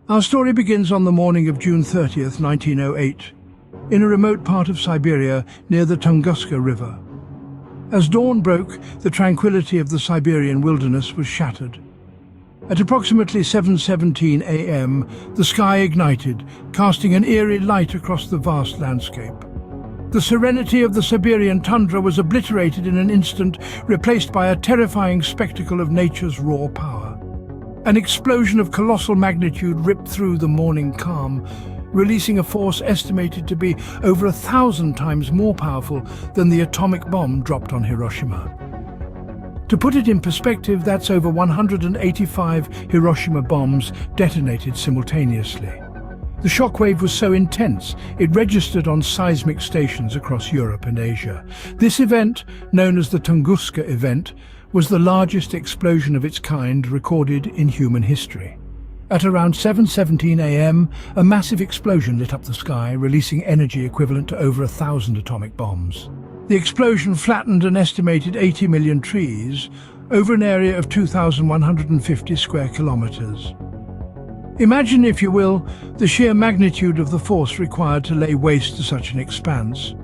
Our story begins on the morning of June 30th, 1908, in a remote part of Siberia near the Tunguska River. As dawn broke, the tranquility of the Siberian wilderness was shattered. At approximately 7:17 a.m., the sky ignited, casting an eerie light across the vast landscape. The serenity of the Siberian tundra was obliterated in an instant, replaced by a terrifying spectacle of nature's raw power. An explosion of colossal magnitude ripped through the morning calm, releasing a force estimated to be over 1,000 times more powerful than the atomic bomb dropped on Hiroshima. To put it in perspective, that's over 185 Hiroshima bombs detonated simultaneously. The shockwave was so intense, it registered on seismic stations across Europe and Asia. This event, known as the Tunguska Event, was the largest explosion of its kind recorded in human history. At around 7:17 a.m., a massive explosion lit up the sky, releasing energy equivalent to over 1,000 atomic bombs. The explosion flattened an estimated 80 million trees over an area of 2,150 square kilometers. Imagine, if you will, the sheer magnitude of the force required to lay waste to such an expanse.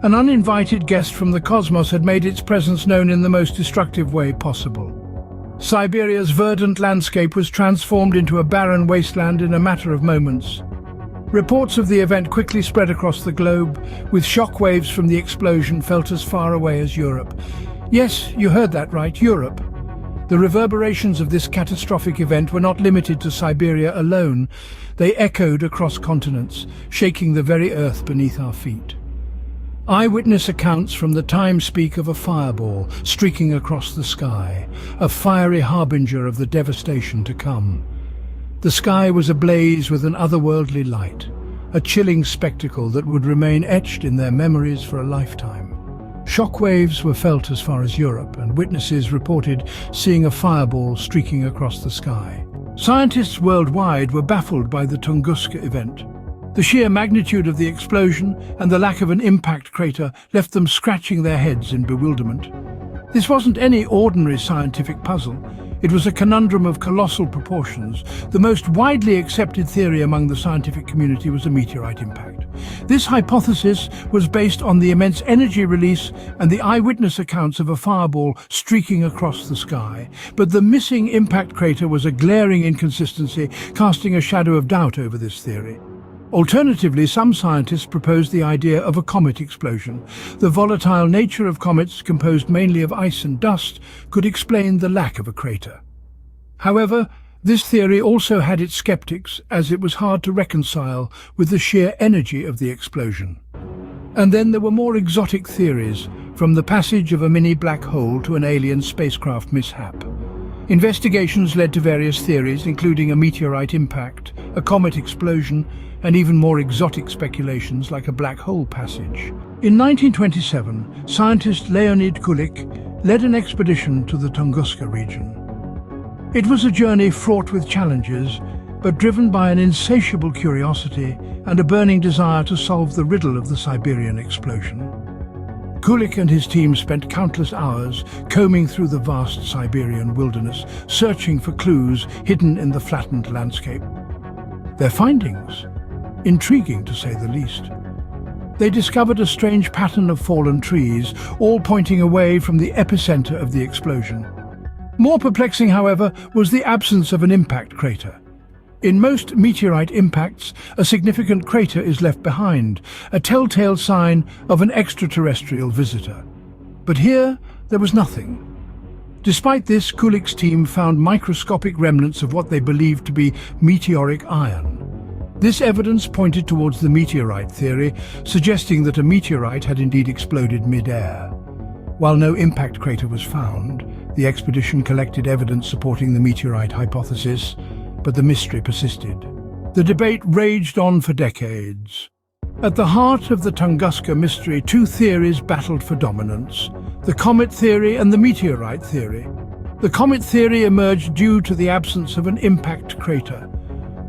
An uninvited guest from the cosmos had made its presence known in the most destructive way possible. Siberia's verdant landscape was transformed into a barren wasteland in a matter of moments. Reports of the event quickly spread across the globe, with shockwaves from the explosion felt as far away as Europe. Yes, you heard that right, Europe. The reverberations of this catastrophic event were not limited to Siberia alone. They echoed across continents, shaking the very earth beneath our feet. Eyewitness accounts from the time speak of a fireball streaking across the sky, a fiery harbinger of the devastation to come. The sky was ablaze with an otherworldly light, a chilling spectacle that would remain etched in their memories for a lifetime. Shockwaves were felt as far as Europe, and witnesses reported seeing a fireball streaking across the sky. Scientists worldwide were baffled by the Tunguska event. The sheer magnitude of the explosion and the lack of an impact crater left them scratching their heads in bewilderment. This wasn't any ordinary scientific puzzle. It was a conundrum of colossal proportions. The most widely accepted theory among the scientific community was a meteorite impact. This hypothesis was based on the immense energy release and the eyewitness accounts of a fireball streaking across the sky. But the missing impact crater was a glaring inconsistency, casting a shadow of doubt over this theory. Alternatively, some scientists proposed the idea of a comet explosion. The volatile nature of comets, composed mainly of ice and dust, could explain the lack of a crater. However, this theory also had its skeptics, as it was hard to reconcile with the sheer energy of the explosion. And then there were more exotic theories, from the passage of a mini black hole to an alien spacecraft mishap. Investigations led to various theories, including a meteorite impact, a comet explosion, and even more exotic speculations like a black hole passage. In 1927, scientist Leonid Kulik led an expedition to the Tunguska region. It was a journey fraught with challenges, but driven by an insatiable curiosity and a burning desire to solve the riddle of the Siberian explosion. Kulik and his team spent countless hours combing through the vast Siberian wilderness, searching for clues hidden in the flattened landscape. Their findings? Intriguing, to say the least. They discovered a strange pattern of fallen trees, all pointing away from the epicenter of the explosion. More perplexing, however, was the absence of an impact crater. In most meteorite impacts, a significant crater is left behind, a telltale sign of an extraterrestrial visitor. But here, there was nothing. Despite this, Kulik's team found microscopic remnants of what they believed to be meteoric iron. This evidence pointed towards the meteorite theory, suggesting that a meteorite had indeed exploded mid-air. While no impact crater was found, the expedition collected evidence supporting the meteorite hypothesis, but the mystery persisted. The debate raged on for decades. At the heart of the Tunguska mystery, two theories battled for dominance: the comet theory and the meteorite theory. The comet theory emerged due to the absence of an impact crater.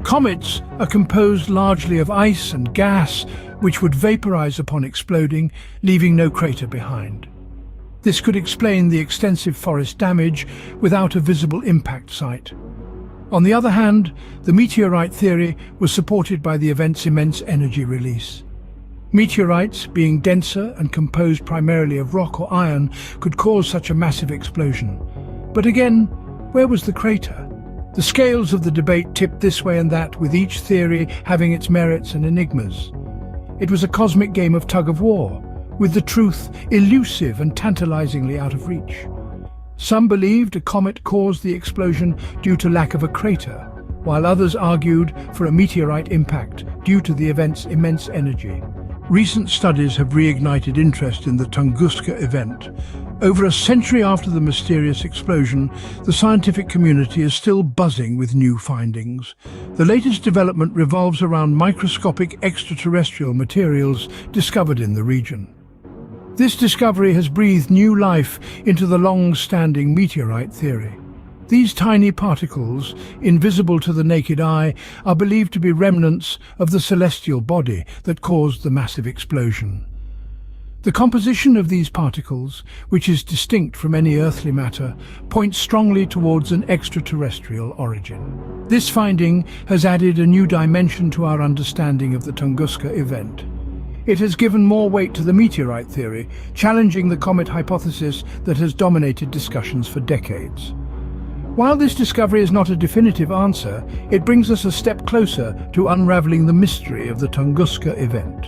Comets are composed largely of ice and gas, which would vaporize upon exploding, leaving no crater behind. This could explain the extensive forest damage without a visible impact site. On the other hand, the meteorite theory was supported by the event's immense energy release. Meteorites, being denser and composed primarily of rock or iron, could cause such a massive explosion. But again, where was the crater? The scales of the debate tipped this way and that, with each theory having its merits and enigmas. It was a cosmic game of tug-of-war, with the truth elusive and tantalizingly out of reach. Some believed a comet caused the explosion due to lack of a crater, while others argued for a meteorite impact due to the event's immense energy. Recent studies have reignited interest in the Tunguska Event. Over a century after the mysterious explosion, the scientific community is still buzzing with new findings. The latest development revolves around microscopic extraterrestrial materials discovered in the region. This discovery has breathed new life into the long-standing meteorite theory. These tiny particles, invisible to the naked eye, are believed to be remnants of the celestial body that caused the massive explosion. The composition of these particles, which is distinct from any earthly matter, points strongly towards an extraterrestrial origin. This finding has added a new dimension to our understanding of the Tunguska Event. It has given more weight to the meteorite theory, challenging the comet hypothesis that has dominated discussions for decades. While this discovery is not a definitive answer, it brings us a step closer to unraveling the mystery of the Tunguska Event.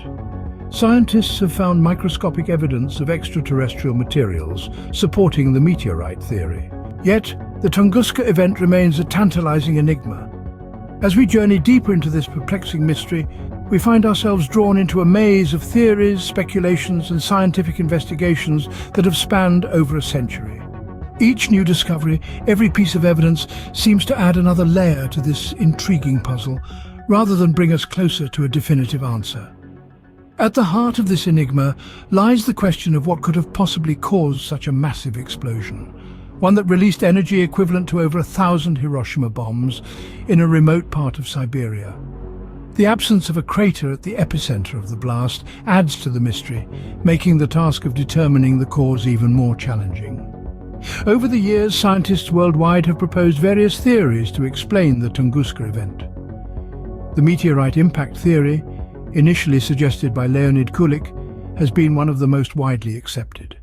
Scientists have found microscopic evidence of extraterrestrial materials supporting the meteorite theory. Yet, the Tunguska Event remains a tantalizing enigma. As we journey deeper into this perplexing mystery, we find ourselves drawn into a maze of theories, speculations, and scientific investigations that have spanned over a century. Each new discovery, every piece of evidence, seems to add another layer to this intriguing puzzle, rather than bring us closer to a definitive answer. At the heart of this enigma lies the question of what could have possibly caused such a massive explosion, one that released energy equivalent to over 1,000 Hiroshima bombs in a remote part of Siberia. The absence of a crater at the epicenter of the blast adds to the mystery, making the task of determining the cause even more challenging. Over the years, scientists worldwide have proposed various theories to explain the Tunguska Event. The meteorite impact theory, initially suggested by Leonid Kulik, has been one of the most widely accepted.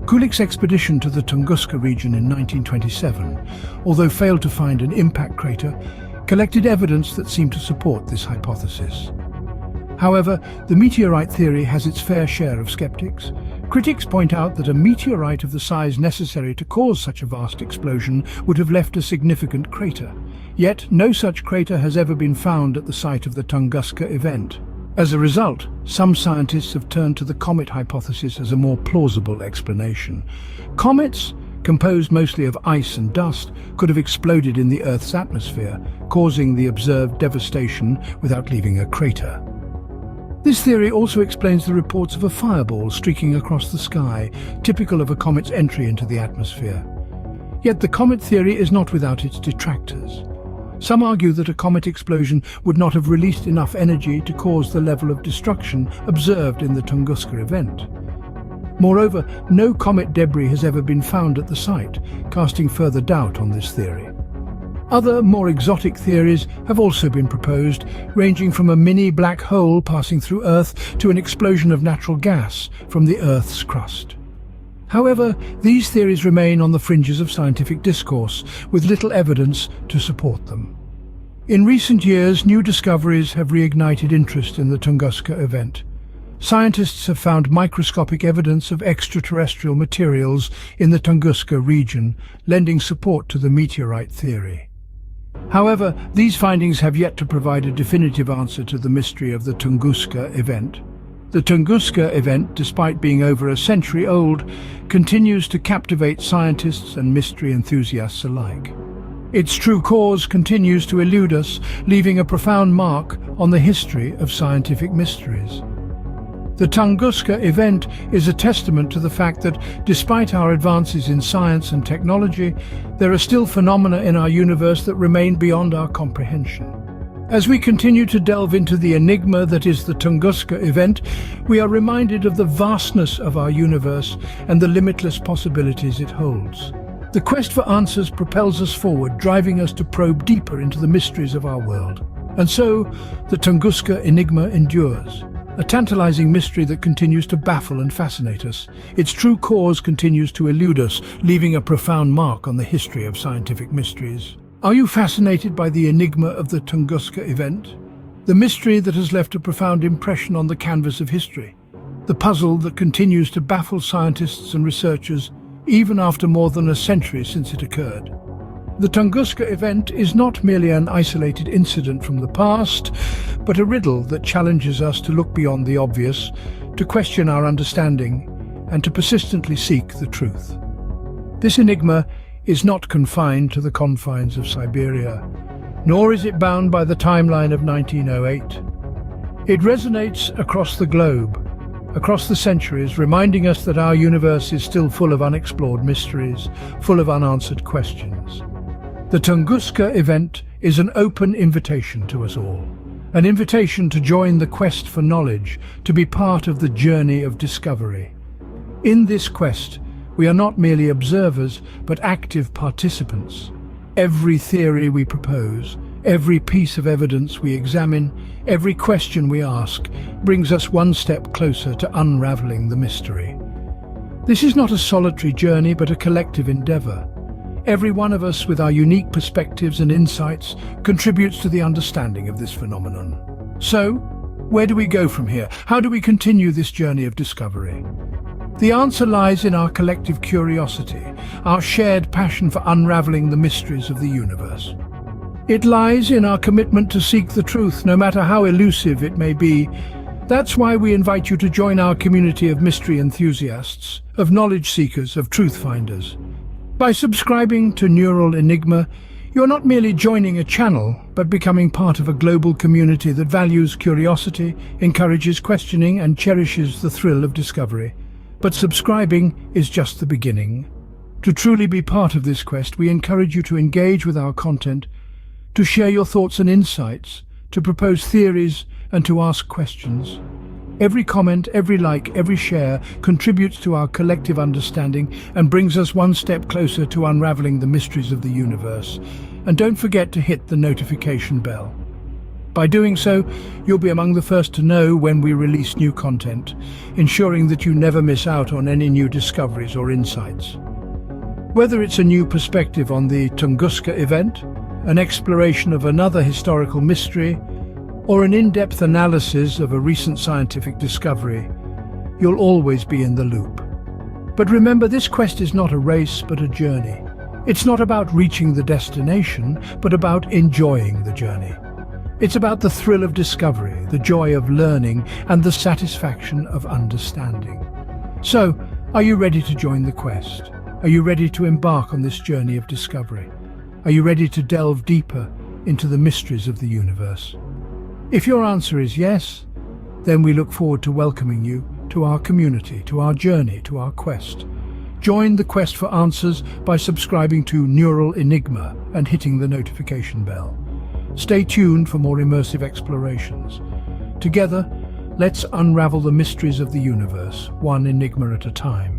Kulik's expedition to the Tunguska region in 1927, although failed to find an impact crater, collected evidence that seemed to support this hypothesis. However, the meteorite theory has its fair share of skeptics. Critics point out that a meteorite of the size necessary to cause such a vast explosion would have left a significant crater. Yet, no such crater has ever been found at the site of the Tunguska Event. As a result, some scientists have turned to the comet hypothesis as a more plausible explanation. Comets, composed mostly of ice and dust, could have exploded in the Earth's atmosphere, causing the observed devastation without leaving a crater. This theory also explains the reports of a fireball streaking across the sky, typical of a comet's entry into the atmosphere. Yet the comet theory is not without its detractors. Some argue that a comet explosion would not have released enough energy to cause the level of destruction observed in the Tunguska Event. Moreover, no comet debris has ever been found at the site, casting further doubt on this theory. Other, more exotic theories have also been proposed, ranging from a mini black hole passing through Earth to an explosion of natural gas from the Earth's crust. However, these theories remain on the fringes of scientific discourse, with little evidence to support them. In recent years, new discoveries have reignited interest in the Tunguska Event. Scientists have found microscopic evidence of extraterrestrial materials in the Tunguska region, lending support to the meteorite theory. However, these findings have yet to provide a definitive answer to the mystery of the Tunguska Event. The Tunguska Event, despite being over a century old, continues to captivate scientists and mystery enthusiasts alike. Its true cause continues to elude us, leaving a profound mark on the history of scientific mysteries. The Tunguska Event is a testament to the fact that, despite our advances in science and technology, there are still phenomena in our universe that remain beyond our comprehension. As we continue to delve into the enigma that is the Tunguska Event, we are reminded of the vastness of our universe and the limitless possibilities it holds. The quest for answers propels us forward, driving us to probe deeper into the mysteries of our world. And so, the Tunguska Enigma endures, a tantalizing mystery that continues to baffle and fascinate us. Its true cause continues to elude us, leaving a profound mark on the history of scientific mysteries. Are you fascinated by the enigma of the Tunguska Event? The mystery that has left a profound impression on the canvas of history. The puzzle that continues to baffle scientists and researchers even after more than a century since it occurred. The Tunguska Event is not merely an isolated incident from the past, but a riddle that challenges us to look beyond the obvious, to question our understanding, and to persistently seek the truth. This enigma is not confined to the confines of Siberia, nor is it bound by the timeline of 1908. It resonates across the globe, across the centuries, reminding us that our universe is still full of unexplored mysteries, full of unanswered questions. The Tunguska Event is an open invitation to us all, an invitation to join the quest for knowledge, to be part of the journey of discovery. In this quest, we are not merely observers, but active participants. Every theory we propose, every piece of evidence we examine, every question we ask, brings us one step closer to unraveling the mystery. This is not a solitary journey, but a collective endeavor. Every one of us, with our unique perspectives and insights, contributes to the understanding of this phenomenon. So, where do we go from here? How do we continue this journey of discovery? The answer lies in our collective curiosity, our shared passion for unraveling the mysteries of the universe. It lies in our commitment to seek the truth, no matter how elusive it may be. That's why we invite you to join our community of mystery enthusiasts, of knowledge seekers, of truth finders. By subscribing to Neural Enigma, you're not merely joining a channel, but becoming part of a global community that values curiosity, encourages questioning, and cherishes the thrill of discovery. But subscribing is just the beginning. To truly be part of this quest, we encourage you to engage with our content, to share your thoughts and insights, to propose theories, and to ask questions. Every comment, every like, every share contributes to our collective understanding and brings us one step closer to unraveling the mysteries of the universe. And don't forget to hit the notification bell. By doing so, you'll be among the first to know when we release new content, ensuring that you never miss out on any new discoveries or insights. Whether it's a new perspective on the Tunguska Event, an exploration of another historical mystery, or an in-depth analysis of a recent scientific discovery, you'll always be in the loop. But remember, this quest is not a race, but a journey. It's not about reaching the destination, but about enjoying the journey. It's about the thrill of discovery, the joy of learning, and the satisfaction of understanding. So, are you ready to join the quest? Are you ready to embark on this journey of discovery? Are you ready to delve deeper into the mysteries of the universe? If your answer is yes, then we look forward to welcoming you to our community, to our journey, to our quest. Join the quest for answers by subscribing to Neural Enigma and hitting the notification bell. Stay tuned for more immersive explorations. Together, let's unravel the mysteries of the universe, one enigma at a time.